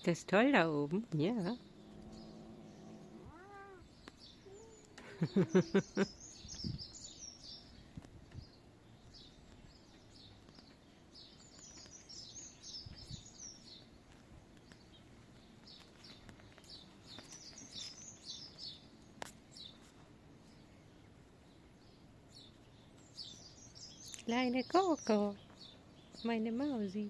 Das ist toll da oben, ja. Kleine Coco, meine Mausi.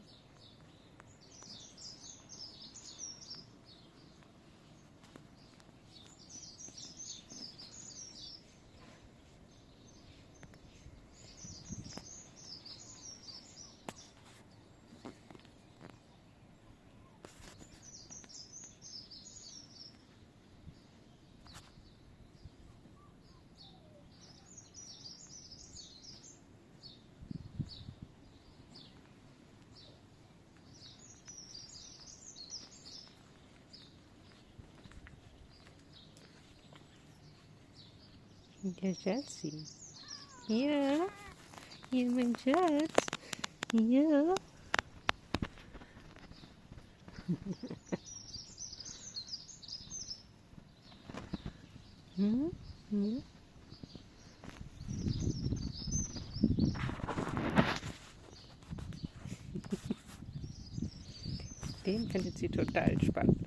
Der Schatzi. Ja, hier mein Schatz. Ja. Hm? Hm? Den findet sie total spannend.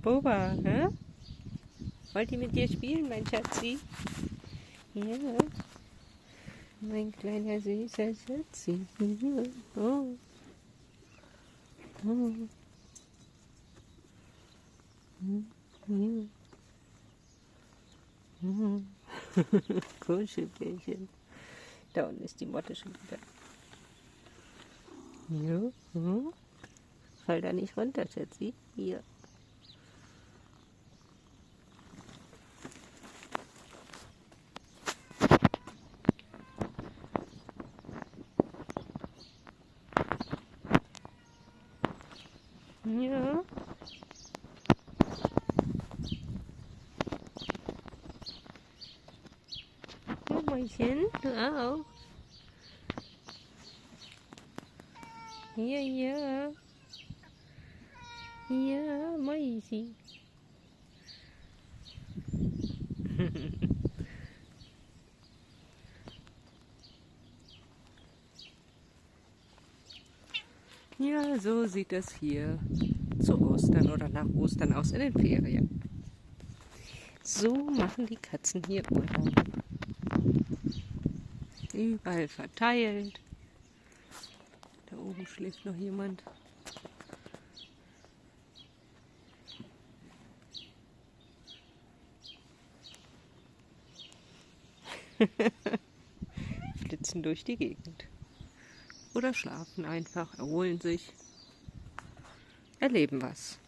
Boba, hä? Wollt ihr mit dir spielen, mein Schatzi? Ja. Mein kleiner süßer Schatzi. Ja. Oh. Oh. Ja. Kuschelbärchen. Da unten ist die Motte schon wieder. Ja. Oh. Fall da nicht runter, Schatzi. Hier. Ja. Oh, Mäuschen, du auch. Ja, ja. Ja, Mäusi. Ja, so sieht es hier zu Ostern oder nach Ostern aus in den Ferien. So machen die Katzen hier Urlaub. Überall verteilt. Da oben schläft noch jemand. Flitzen durch die Gegend. Oder schlafen einfach, erholen sich, erleben was.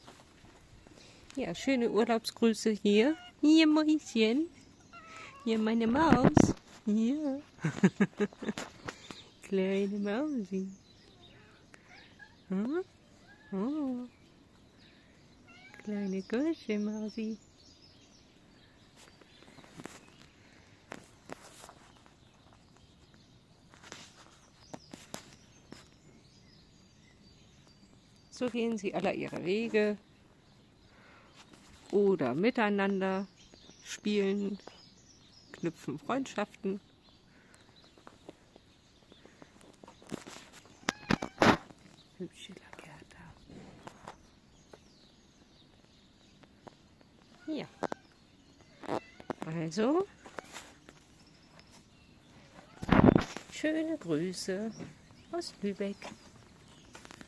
Ja, schöne Urlaubsgrüße hier. Hier, Mäuschen. Hier, meine Maus. Hier. Kleine Mausi. Hm? Oh. Kleine Kuschelmausi. So gehen sie aller ihre Wege oder miteinander spielen, knüpfen Freundschaften. Hübsche Lagerta. Ja, also schöne Grüße aus Lübeck.